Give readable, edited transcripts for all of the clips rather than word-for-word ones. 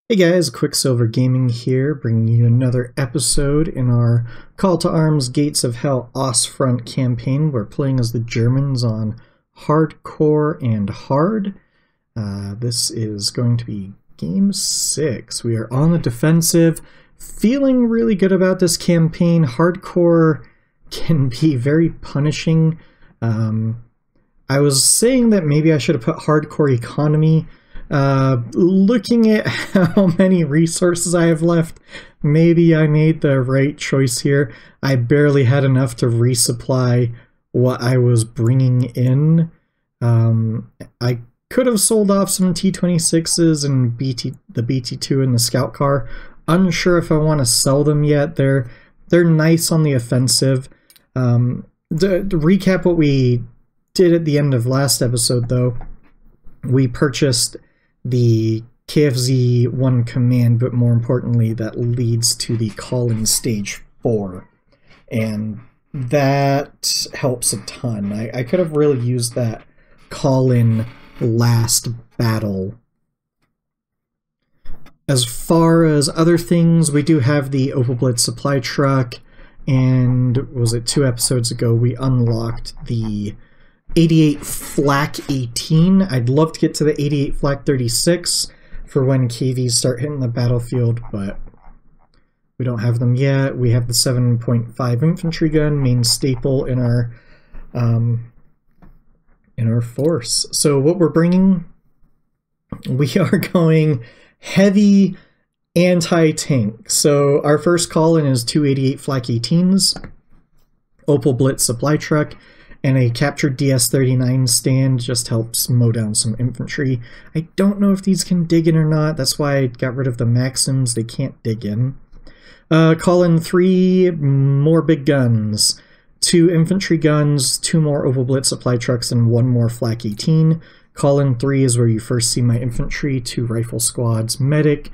Hey guys, Quicksilver Gaming here, bringing you another episode in our Call to Arms Gates of Hell Ostfront campaign. We're playing as the Germans on Hardcore and Hard. This is going to be Game 6. We are on the defensive, feeling really good about this campaign. Hardcore can be very punishing. I was saying that maybe I should have put Hardcore Economy. Looking at how many resources I have left, maybe I made the right choice here. I barely had enough to resupply what I was bringing in. I could have sold off some T-26s and the BT-2 and the scout car. Unsure if I want to sell them yet. They're nice on the offensive. To recap what we did at the end of last episode, though, we purchased the KFZ-1 command, but more importantly, that leads to the call-in stage 4. And that helps a ton. I could have really used that call-in last battle. As far as other things, we do have the Opel Blitz supply truck, and was it 2 episodes ago we unlocked the 88 Flak 18. I'd love to get to the 88 Flak 36 for when KVs start hitting the battlefield, but we don't have them yet. We have the 7.5 infantry gun, main staple in our force. So what we're bringing, we are going heavy anti-tank. So our first call-in is 288 Flak 18s, Opel Blitz supply truck, and a captured DS-39 stand just helps mow down some infantry. I don't know if these can dig in or not. That's why I got rid of the Maxims. They can't dig in. Call in 3 more big guns. 2 infantry guns, 2 more Opel Blitz supply trucks, and 1 more Flak 18. Call in 3 is where you first see my infantry, 2 rifle squads, medic,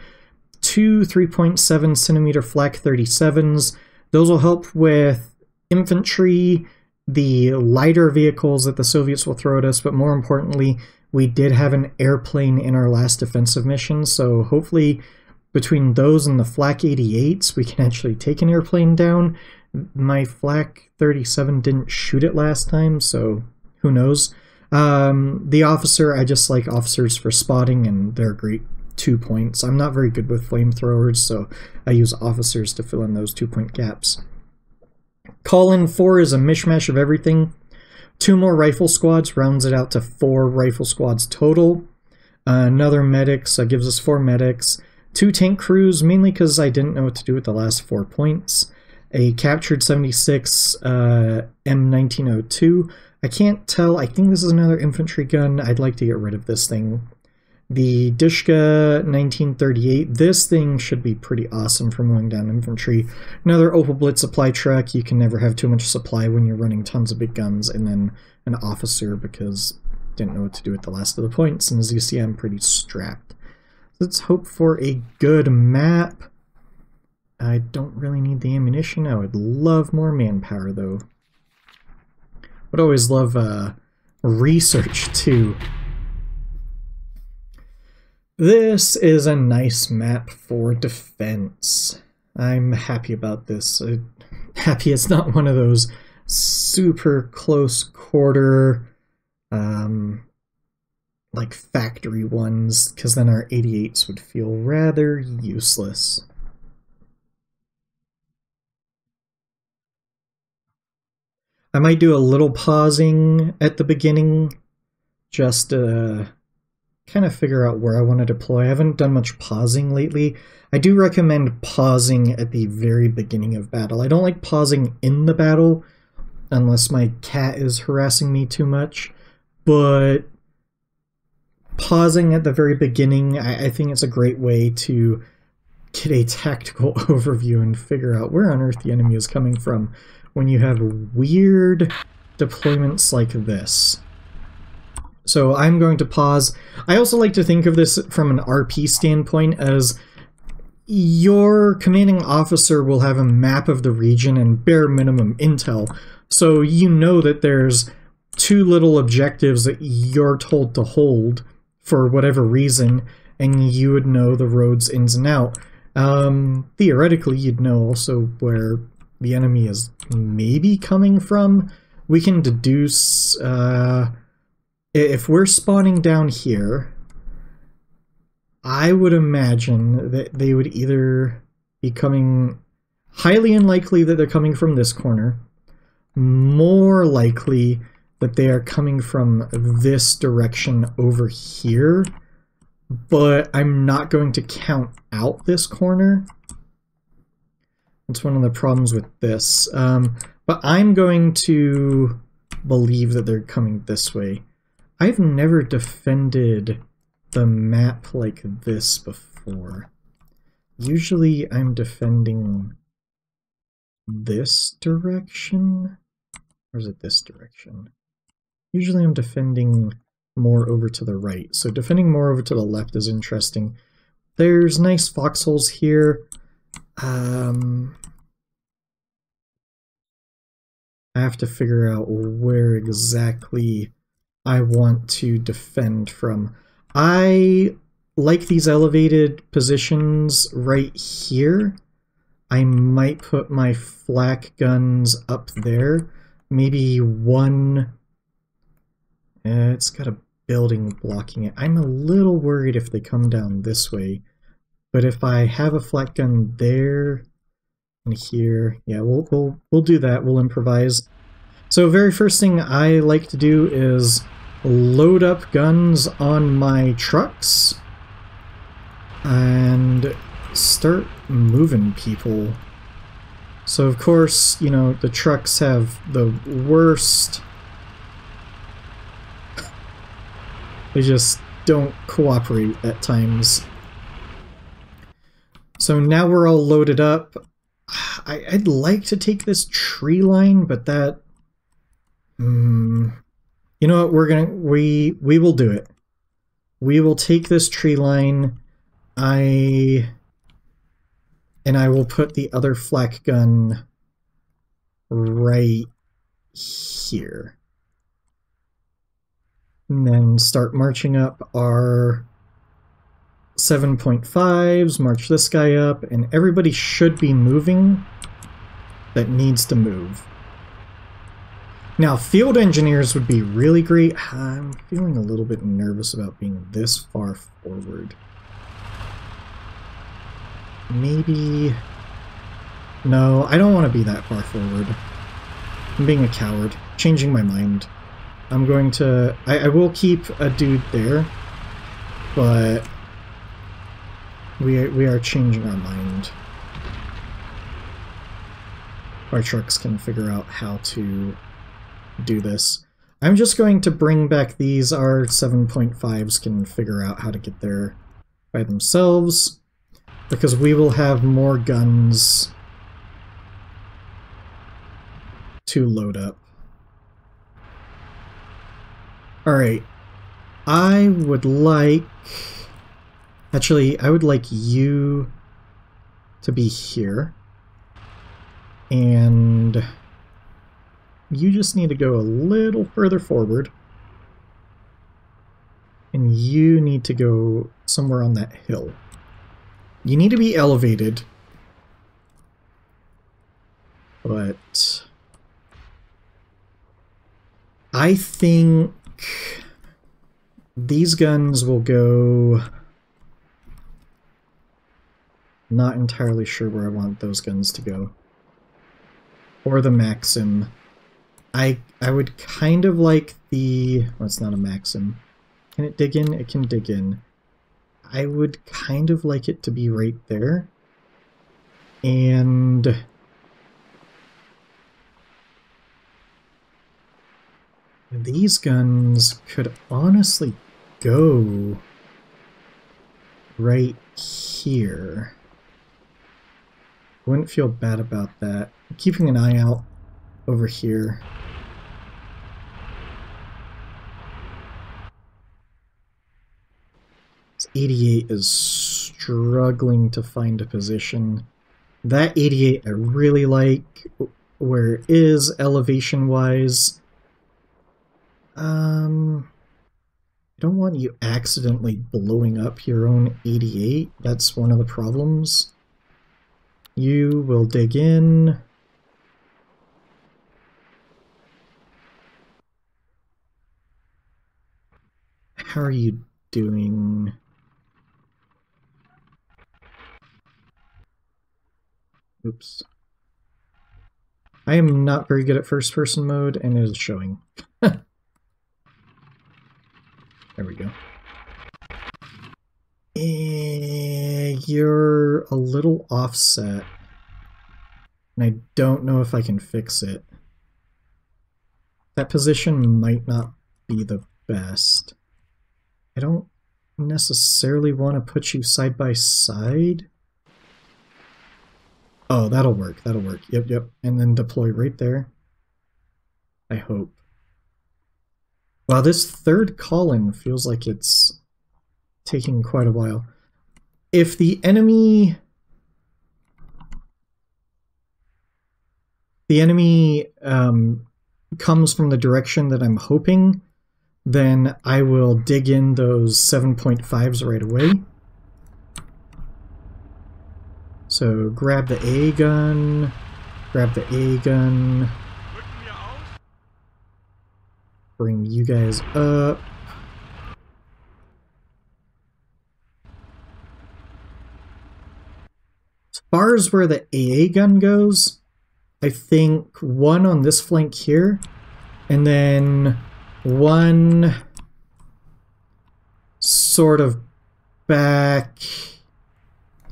2 3.7 centimeter Flak 37s. Those will help with infantry, the lighter vehicles that the Soviets will throw at us, but more importantly, we did have an airplane in our last defensive mission, so hopefully between those and the Flak 88s, we can actually take an airplane down. My Flak 37 didn't shoot it last time, so who knows. The officer, I just like officers for spotting, and they're great 2 points. I'm not very good with flamethrowers, so I use officers to fill in those 2-point gaps. Call-in 4 is a mishmash of everything. 2 more rifle squads rounds it out to 4 rifle squads total. Another medics gives us 4 medics. 2 tank crews, mainly because I didn't know what to do with the last 4 points. A captured 76 M1902. I can't tell. I think this is another infantry gun. I'd like to get rid of this thing. The Dishka 1938, this thing should be pretty awesome for mowing down infantry. Another Opel Blitz supply truck. You can never have too much supply when you're running tons of big guns. And then an officer, because didn't know what to do with the last of the points. And as you see, I'm pretty strapped. Let's hope for a good map. I don't really need the ammunition. I would love more manpower, though. Would always love research, too. This is a nice map for defense. I'm happy about this. Happy it's not one of those super close quarter, like factory ones, because then our 88s would feel rather useless. I might do a little pausing at the beginning, just kind of figure out where I want to deploy. I haven't done much pausing lately. I do recommend pausing at the very beginning of battle. I don't like pausing in the battle unless my cat is harassing me too much, but pausing at the very beginning, I think it's a great way to get a tactical overview and figure out where on earth the enemy is coming from when you have weird deployments like this. So I'm going to pause. I also like to think of this from an RP standpoint as your commanding officer will have a map of the region and bare minimum intel. So you know that there's 2 little objectives that you're told to hold for whatever reason, and you would know the roads ins and out. Theoretically, you'd know also where the enemy is maybe coming from. We can deduce, if we're spawning down here, I would imagine that they would either be coming, highly unlikely that they're coming from this corner, more likely that they are coming from this direction over here, but I'm not going to count out this corner. That's one of the problems with this. But I'm going to believe that they're coming this way. I've never defended the map like this before. Usually I'm defending this direction, or is it this direction? Usually I'm defending more over to the right, so defending more over to the left is interesting. There's nice foxholes here. I have to figure out where exactly I want to defend from. I like these elevated positions right here. I might put my flak guns up there. Maybe one... it's got a building blocking it. I'm a little worried if they come down this way. But if I have a flak gun there and here, yeah, we'll do that. We'll improvise. So very first thing I like to do is load up guns on my trucks and start moving people. So of course, you know, the trucks have the worst. They just don't cooperate at times. So now we're all loaded up. I'd like to take this tree line, but that... you know what, we will do it. We will take this tree line. And I will put the other flak gun right here. And then start marching up our 7.5s, march this guy up, and everybody should be moving that needs to move. Now, field engineers would be really great. I'm feeling a little bit nervous about being this far forward. Maybe... no, I don't want to be that far forward. I'm being a coward. Changing my mind. I'm going to... I will keep a dude there, but we are changing our mind. Our trucks can figure out how to do this. I'm just going to bring back these. Our 7.5s can figure out how to get there by themselves, because we will have more guns to load up. Alright, I would like... actually, I would like you to be here. And you just need to go a little further forward. And you need to go somewhere on that hill. You need to be elevated. But I think these guns will go... not entirely sure where I want those guns to go. Or the Maxim. I would kind of like the... well, it's not a Maxim. Can it dig in? It can dig in. I would kind of like it to be right there. And... these guns could honestly go right here. Wouldn't feel bad about that. I'm keeping an eye out over here. This 88 is struggling to find a position. That 88 I really like where it is elevation-wise. I don't want you accidentally blowing up your own 88. That's one of the problems. You will dig in. How are you doing? Oops. I am not very good at first-person mode, and it is showing. There we go. You're a little offset, and I don't know if I can fix it. That position might not be the best. I don't necessarily want to put you side by side. Oh, that'll work. That'll work. Yep, yep. And then deploy right there. I hope. Wow, this third call-in feels like it's taking quite a while. If the enemy comes from the direction that I'm hoping, then I will dig in those 7.5s right away. So grab the A gun, grab the A gun, bring you guys up. As far as where the AA gun goes, I think one on this flank here, and then one sort of back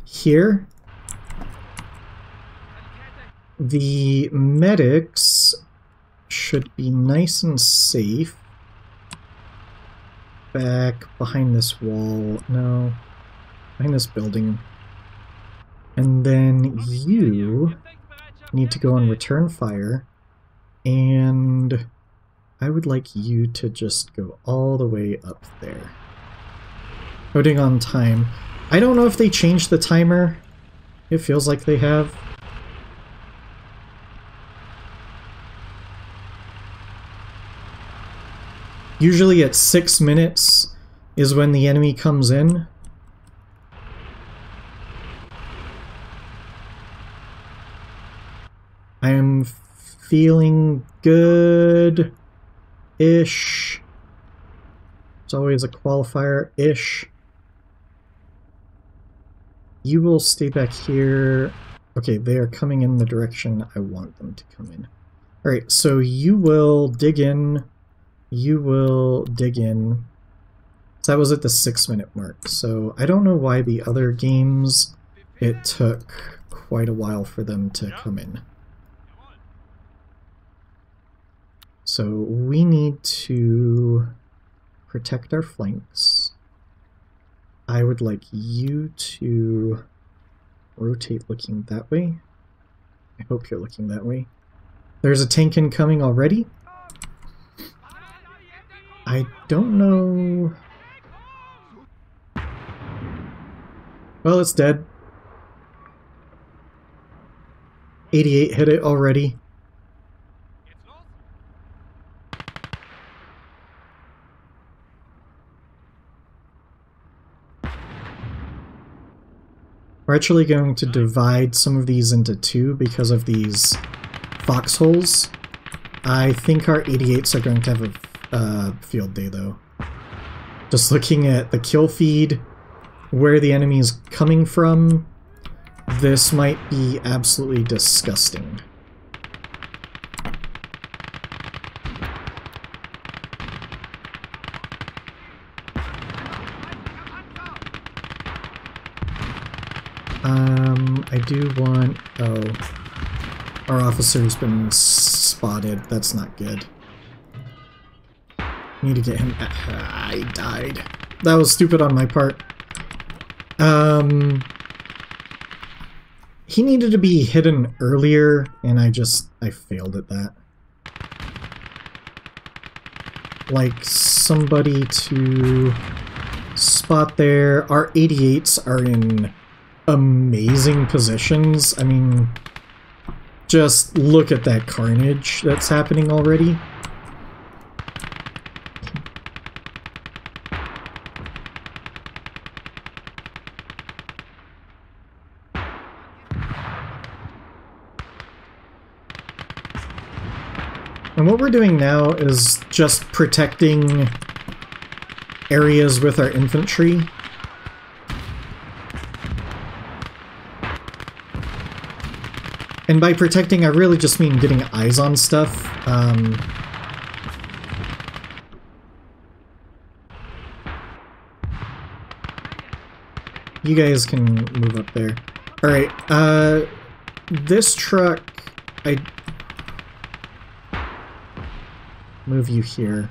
here. The medics should be nice and safe back behind this wall. No, behind this building. And then you need to go on return fire, and I would like you to just go all the way up there. Coding on time. I don't know if they changed the timer. It feels like they have. Usually at 6 minutes is when the enemy comes in. I am feeling good-ish. It's always a qualifier-ish. You will stay back here. Okay, they are coming in the direction I want them to come in. Alright, so you will dig in. You will dig in. So that was at the 6-minute mark. So I don't know why the other games it took quite a while for them to come in. So we need to protect our flanks. I would like you to rotate looking that way. I hope you're looking that way. There's a tank incoming already. I don't know... Well, it's dead. 88 hit it already. We're actually going to divide some of these into two because of these foxholes. I think our 88s are going to have a field day, though. Just looking at the kill feed, where the enemy is coming from, this might be absolutely disgusting. I do want... Oh. Our officer's been spotted. That's not good. Need to get him... I died. That was stupid on my part. He needed to be hidden earlier, and I failed at that. Like, somebody to spot there. Our 88s are in amazing positions. I mean, just look at that carnage that's happening already. And what we're doing now is just protecting areas with our infantry. And by protecting, I really just mean getting eyes on stuff. You guys can move up there. Alright, this truck, I move you here.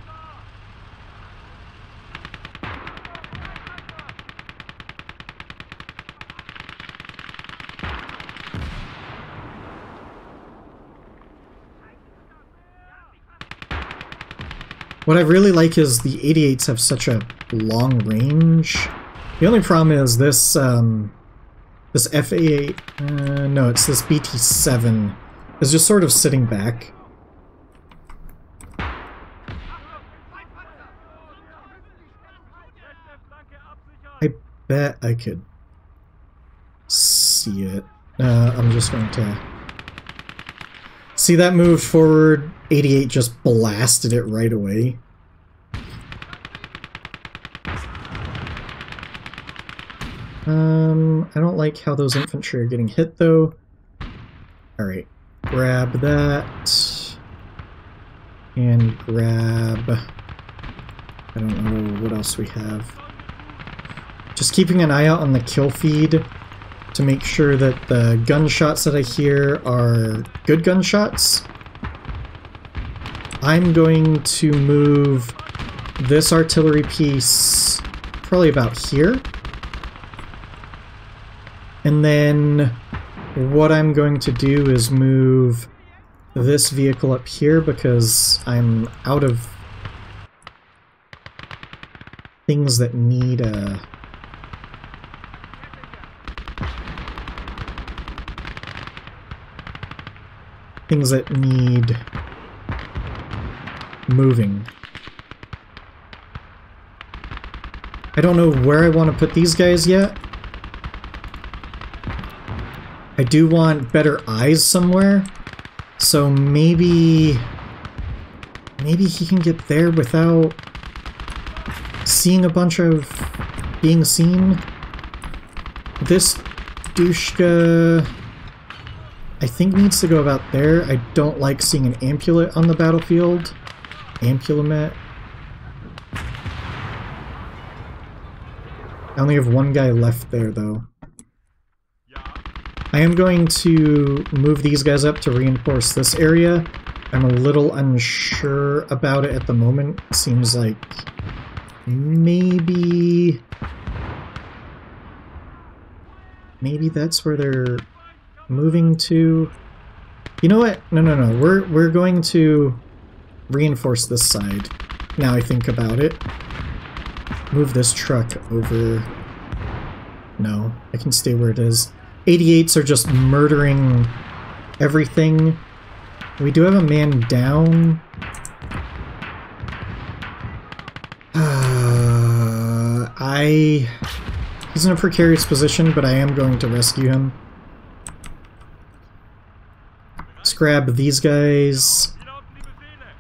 What I really like is the 88s have such a long range. The only problem is this, this FA8, no, it's this BT7 is just sort of sitting back. I bet I could see it. I'm just going to... See, that moved forward, 88 just blasted it right away. I don't like how those infantry are getting hit, though. Alright, grab that. And grab... I don't know what else we have. Just keeping an eye out on the kill feed to make sure that the gunshots that I hear are good gunshots. I'm going to move this artillery piece probably about here. And then what I'm going to do is move this vehicle up here because I'm out of things that need a... things that need moving. I don't know where I want to put these guys yet. I do want better eyes somewhere, so maybe he can get there without seeing a bunch of being seen. This Dushka, I think, needs to go about there. I don't like seeing an ampulette on the battlefield. Ampulomet. I only have one guy left there, though. I am going to move these guys up to reinforce this area. I'm a little unsure about it at the moment. Seems like maybe that's where they're moving to. You know what? No. We're going to reinforce this side. Now I think about it. Move this truck over. No, I can stay where it is. 88s are just murdering everything. We do have a man down. He's in a precarious position, but I am going to rescue him. Let's grab these guys.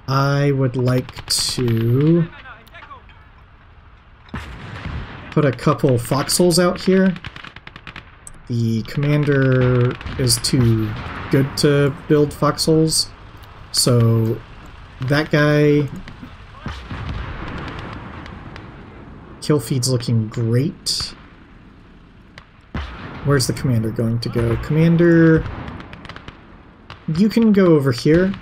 I would like to put a couple foxholes out here. The commander is too good to build foxholes, so that guy... Kill feed's looking great. Where's the commander going to go? Commander, you can go over here.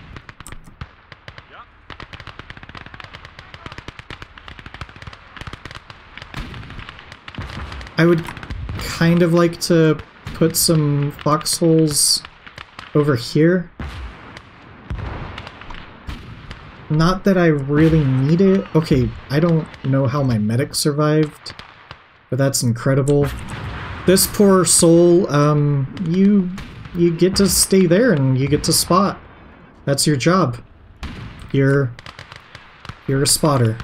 I would kind of like to put some foxholes over here. Not that I really need it. Okay, I don't know how my medic survived, but that's incredible. This poor soul, you get to stay there and you get to spot. That's your job. You're a spotter.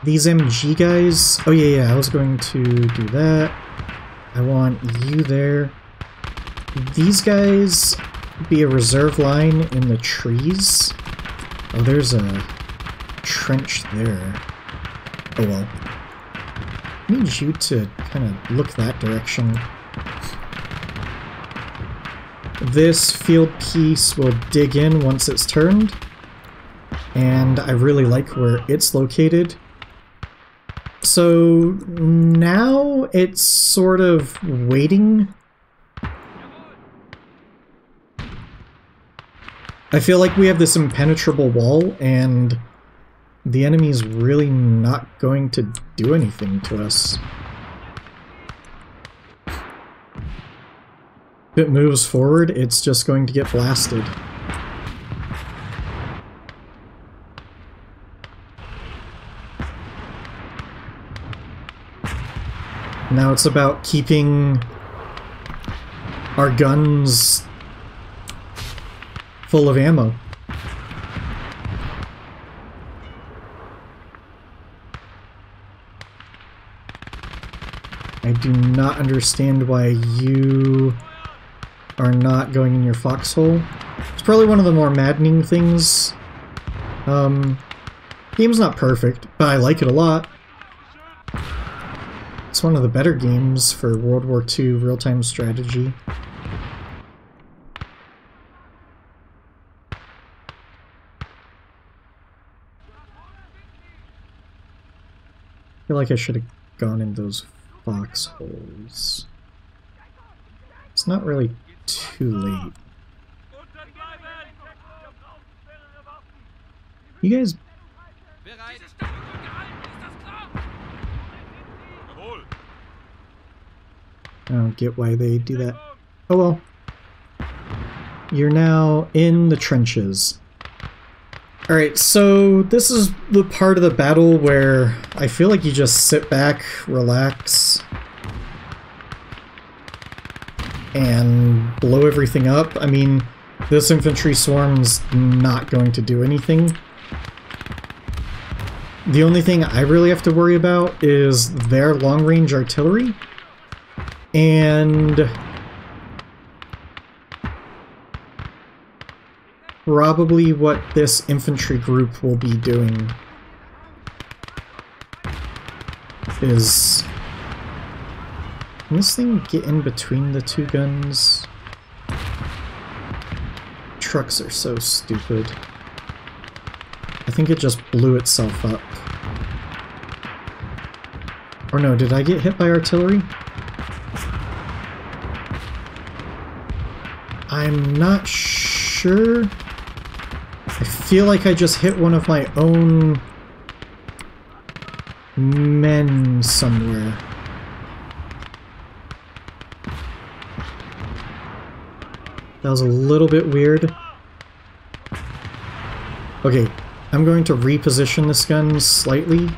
These MG guys... Oh yeah, I was going to do that. I want you there. these guys be a reserve line in the trees. Oh, there's a trench there. Oh well. I need you to kind of look that direction. This field piece will dig in once it's turned, and I really like where it's located. So now it's sort of waiting. I feel like we have this impenetrable wall, and the enemy's really not going to do anything to us. If it moves forward, it's just going to get blasted. Now it's about keeping our guns full of ammo. I do not understand why you are not going in your foxhole. It's probably one of the more maddening things. Game's not perfect, but I like it a lot. It's one of the better games for World War II real-time strategy. I feel like I should have gone in those foxholes. It's not really too late. You guys... I don't get why they do that. Oh well. You're now in the trenches. Alright, so this is the part of the battle where I feel like you just sit back, relax, and blow everything up. I mean, this infantry swarm's not going to do anything. The only thing I really have to worry about is their long-range artillery, and probably what this infantry group will be doing is... Can this thing get in between the two guns? Trucks are so stupid. I think it just blew itself up. Or no, did I get hit by artillery? I'm not sure. I feel like I just hit one of my own men somewhere. That was a little bit weird. Okay, I'm going to reposition this gun slightly.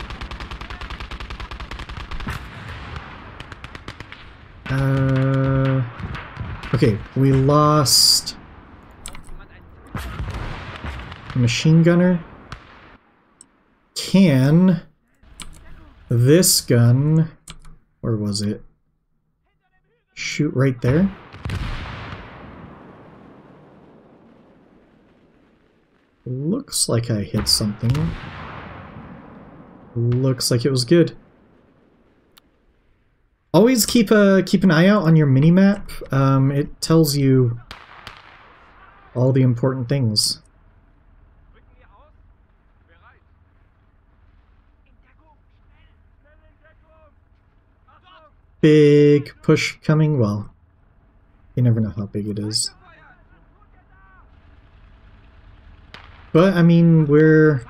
Okay, we lost a machine gunner. Can this gun, where was it? Shoot right there? Looks like I hit something. Looks like it was good. Always keep an eye out on your minimap. It tells you all the important things. Big push coming. Well, you never know how big it is. But I mean, we're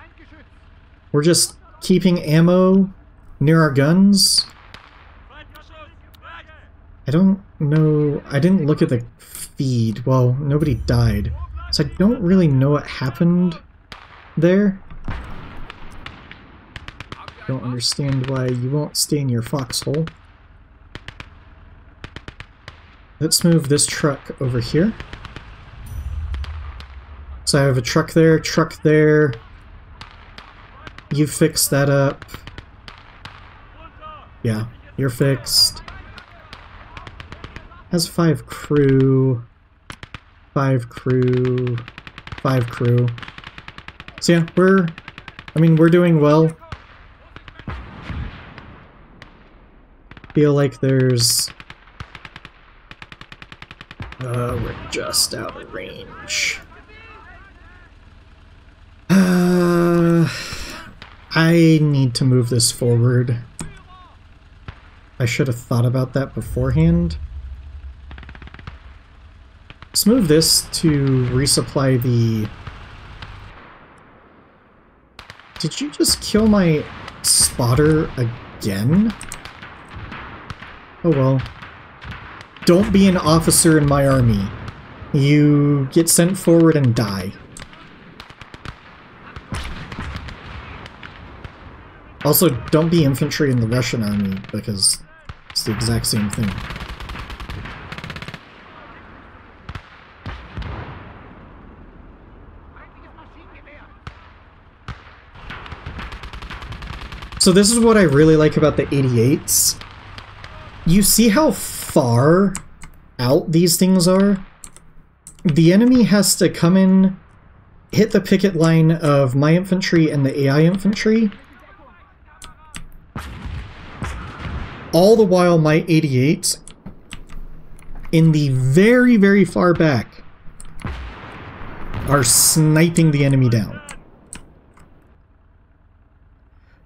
just keeping ammo near our guns. I don't know. I didn't look at the feed. Well, nobody died, so I don't really know what happened there. Don't understand why you won't stay in your foxhole. Let's move this truck over here. So I have a truck there. You fixed that up. Yeah, you're fixed. has 5 crew, 5 crew, 5 crew. So yeah, we're doing well. Feel like there's... we're just out of range. I need to move this forward. I should have thought about that beforehand. Let's move this to resupply the... Did you just kill my spotter again? Oh well. Don't be an officer in my army. You get sent forward and die. Also, don't be infantry in the Russian army, because it's the exact same thing. So this is what I really like about the 88s. You see how far out these things are? The enemy has to come in, hit the picket line of my infantry and the AI infantry, all the while my 88s, in the very, very far back, are sniping the enemy down.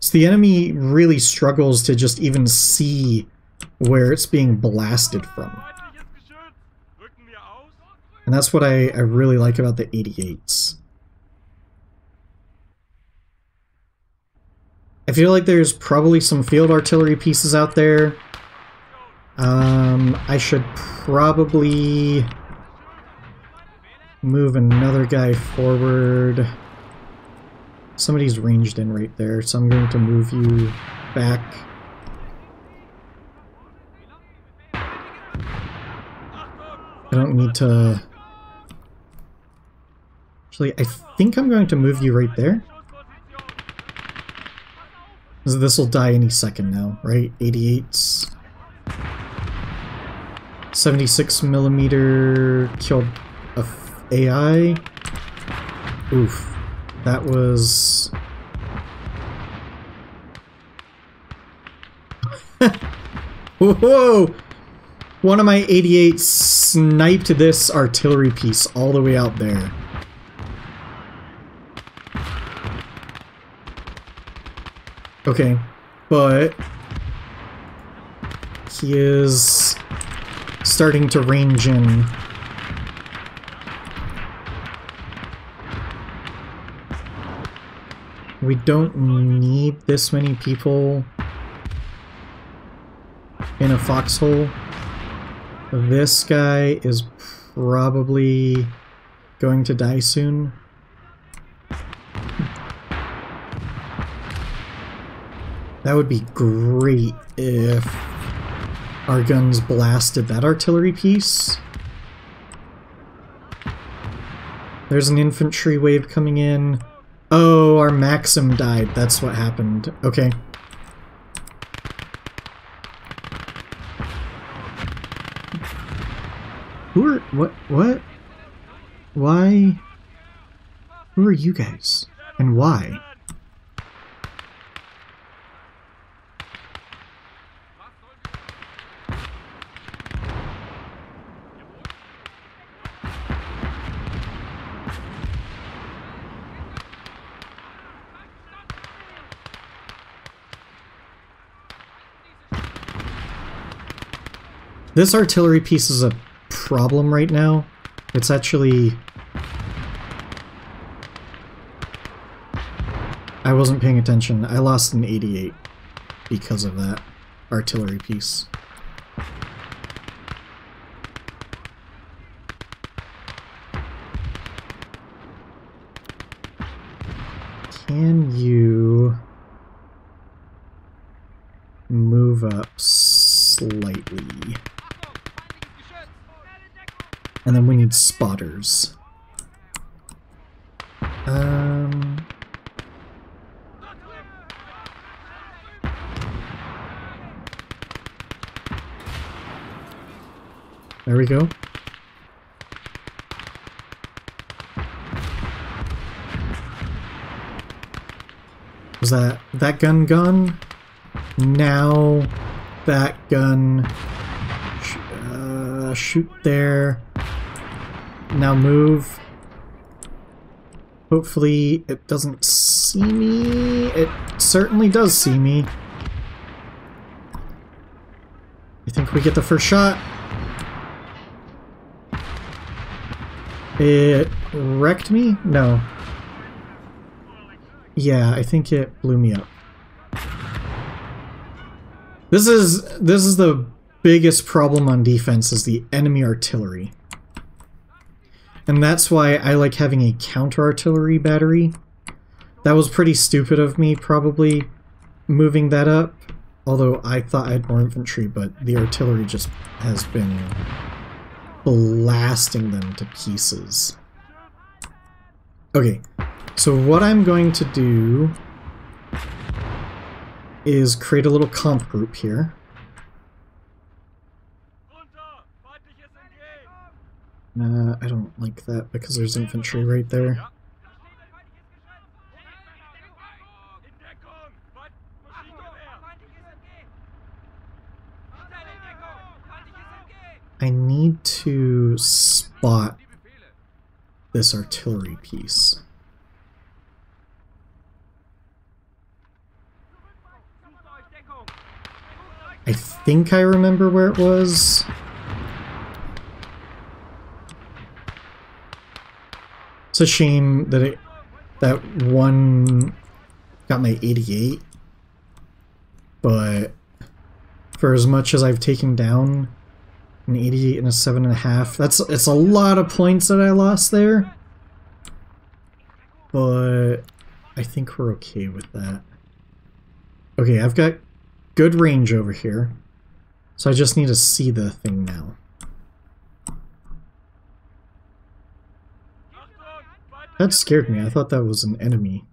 So the enemy really struggles to just even see where it's being blasted from. And that's what I really like about the 88s. I feel like there's probably some field artillery pieces out there. I should probably move another guy forward. Somebody's ranged in right there, so I'm going to move you back. I don't need to... Actually, I think I'm going to move you right there. This will die any second now, right? 88s. 76mm killed a AI. Oof. That was... Whoa! One of my 88s sniped this artillery piece all the way out there. Okay, but he is starting to range in. We don't need this many people in a foxhole. This guy is probably going to die soon. That would be great if our guns blasted that artillery piece. There's an infantry wave coming in. Oh, our Maxim died. That's what happened. Okay. Who are... What? Why? Who are you guys? And why? This artillery piece is a problem right now. It's actually... I wasn't paying attention. I lost an 88 because of that artillery piece. Can you move up slightly? And then we need spotters. There we go. Was that gun gone? Now that gun. Shoot there. Now move. Hopefully it doesn't see me. It certainly does see me. I think we get the first shot. It wrecked me? No. Yeah, I think it blew me up. This is the biggest problem on defense, is the enemy artillery. And that's why I like having a counter-artillery battery. That was pretty stupid of me, probably, moving that up. Although I thought I had more infantry, but the artillery just has been blasting them to pieces. Okay, so what I'm going to do is create a little comp group here. I don't like that because there's infantry right there. I need to spot this artillery piece. I think I remember where it was. It's a shame that that one got my 88, but for as much as I've taken down an 88 and a 7.5, it's a lot of points that I lost there. But I think we're okay with that. Okay, I've got good range over here, so I just need to see the thing now. That scared me. I thought that was an enemy.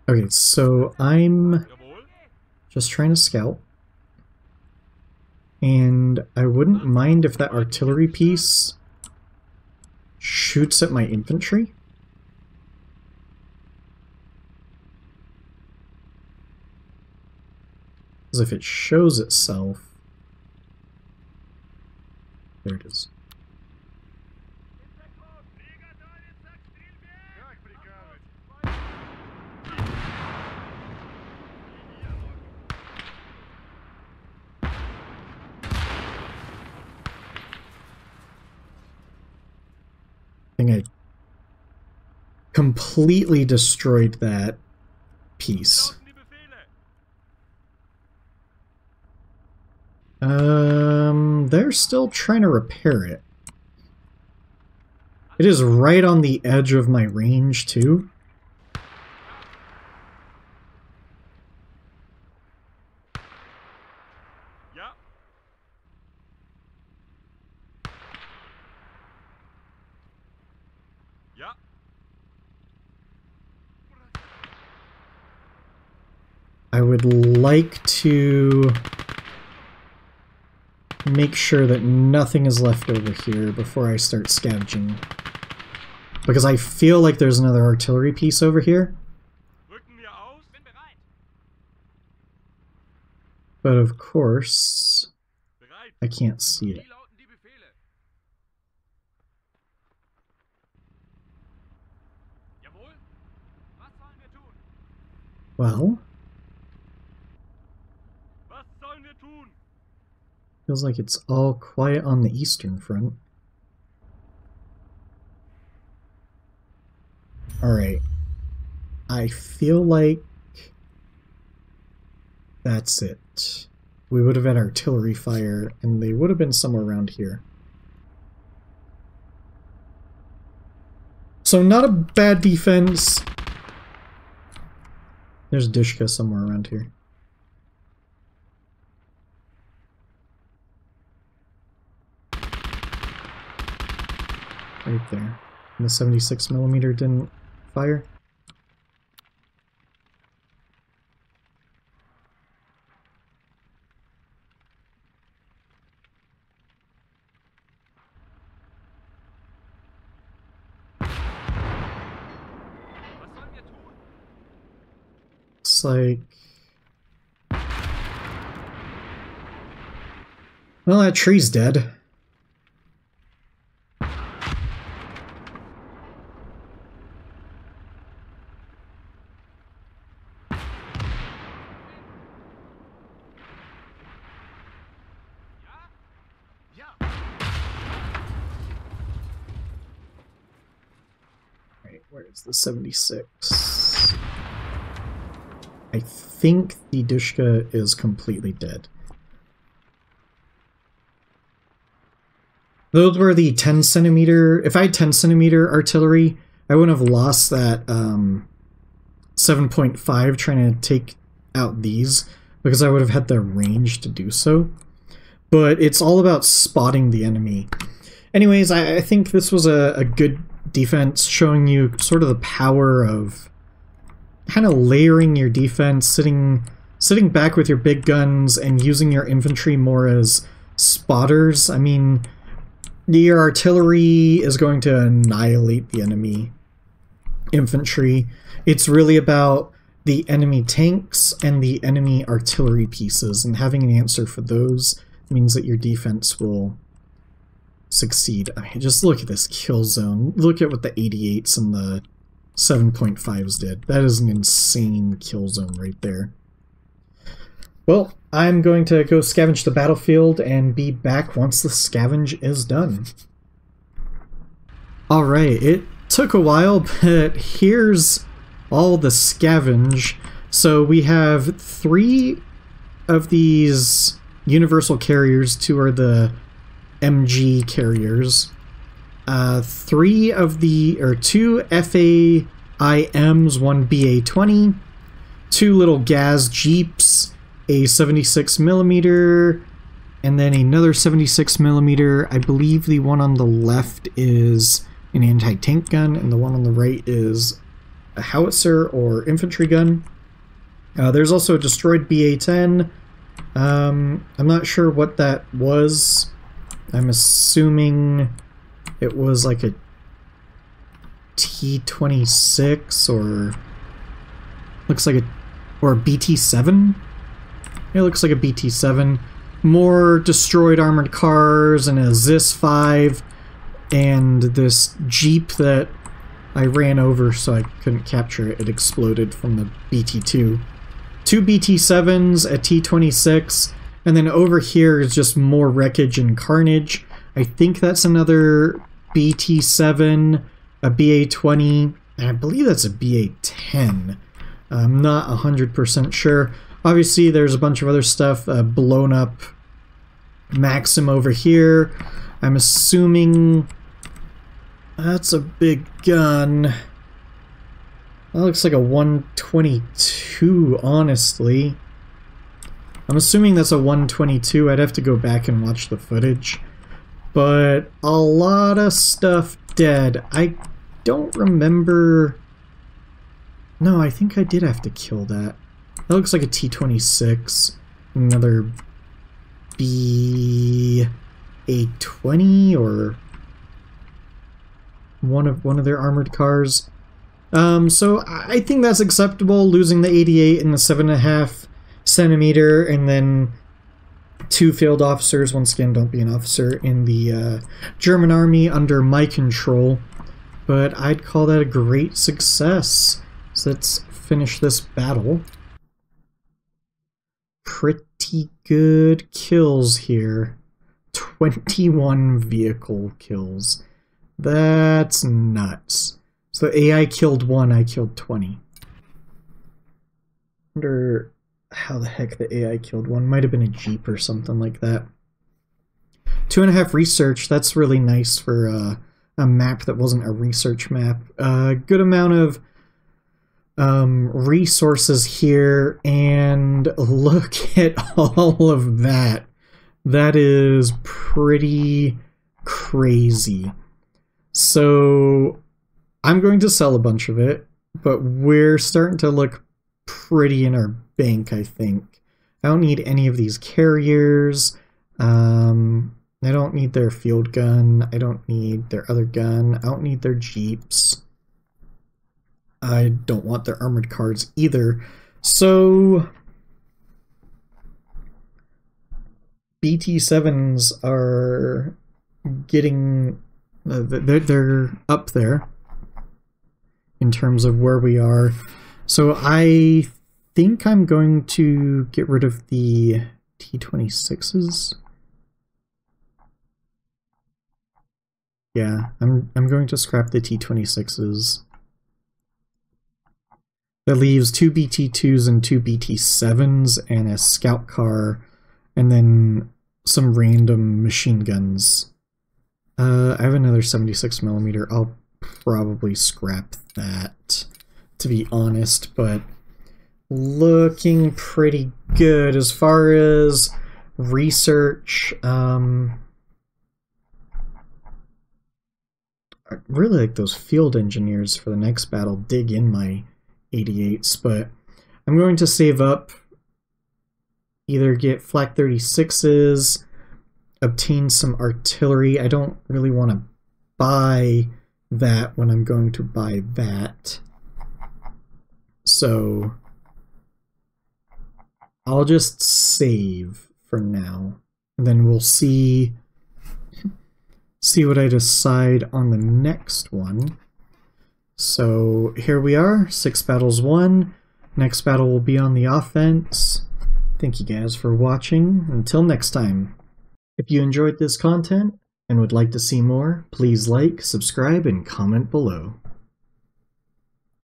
Okay, so I'm just trying to scout. And I wouldn't mind if that artillery piece shoots at my infantry. Because if it shows itself... There it is. I think I completely destroyed that piece. They're still trying to repair it. It is right on the edge of my range, too. I would like to make sure that nothing is left over here before I start scavenging. Because I feel like there's another artillery piece over here. But of course, I can't see it. Well, feels like it's all quiet on the Eastern Front. Alright. I feel like that's it. We would have had artillery fire, and they would have been somewhere around here. So not a bad defense. There's Dishka somewhere around here. Right there. And the 76mm didn't fire. looks like... Well, that tree's dead. Where's the 76? I think the Dushka is completely dead. Those were the 10 centimeter. If I had 10 centimeter artillery, I wouldn't have lost that 7.5 trying to take out these, because I would have had the range to do so. But it's all about spotting the enemy. Anyways, I think this was a good defense, showing you sort of the power of kind of layering your defense, sitting back with your big guns and using your infantry more as spotters. I mean, your artillery is going to annihilate the enemy infantry. It's really about the enemy tanks and the enemy artillery pieces, and having an answer for those means that your defense will succeed. I mean, just look at this kill zone. Look at what the 88s and the 7.5s did. That is an insane kill zone right there. Well, I'm going to go scavenge the battlefield and be back once the scavenge is done. Alright, it took a while, but here's all the scavenge. So we have 3 of these universal carriers, 2 are the MG carriers, 2 FAIMs, 1 BA-20, 2 little Gaz Jeeps, a 76mm, and then another 76mm. I believe the one on the left is an anti-tank gun, and the one on the right is a howitzer or infantry gun. There's also a destroyed BA-10. I'm not sure what that was. I'm assuming it was like a T-26 or looks like or a BT-7. It looks like a BT-7. More destroyed armored cars and a ZIS-5 and this Jeep that I ran over so I couldn't capture it. It exploded from the BT-2. 2 BT-7s, a T-26, and then over here is just more wreckage and carnage. I think that's another BT-7, a BA-20, and I believe that's a BA-10. I'm not 100% sure. Obviously, there's a bunch of other stuff, blown up Maxim over here. I'm assuming that's a big gun. That looks like a 122, honestly. I'm assuming that's a 122. I'd have to go back and watch the footage. But a lot of stuff dead. I don't remember... No, I think I did have to kill that. That looks like a T-26. Another BA-20 or one of their armored cars. So I think that's acceptable, losing the 88 and the 7.5 centimeter, and then 2 field officers. Once again, don't be an officer in the German army under my control, but I'd call that a great success. So let's finish this battle. Pretty good kills here. 21 vehicle kills. That's nuts. So AI killed 1, I killed 20. Wonder how the heck the AI killed 1. Might have been a Jeep or something like that. 2.5 research, that's really nice for a map that wasn't a research map. Good amount of resources here, and look at all of that. That is pretty crazy. So I'm going to sell a bunch of it, but we're starting to look pretty in our bank, I think. I don't need any of these carriers. I don't need their field gun. I don't need their other gun. I don't need their Jeeps. I don't want their armored cars either. So BT7s are getting, they're up there in terms of where we are. So I think I'm going to get rid of the T-26s. Yeah, I'm going to scrap the T-26s. That leaves 2 BT-2s and 2 BT-7s and a scout car, and then some random machine guns. I have another 76mm. I'll probably scrap that, to be honest, but looking pretty good as far as research. I really like those field engineers for the next battle dig in my 88s, but I'm going to save up, either get Flak 36s, obtain some artillery. I don't really want to buy that when I'm going to buy that. So I'll just save for now, and then we'll see what I decide on the next one. So here we are, 6 battles won. Next battle will be on the offense. Thank you guys for watching. Until next time. If you enjoyed this content and would like to see more, please like, subscribe, and comment below.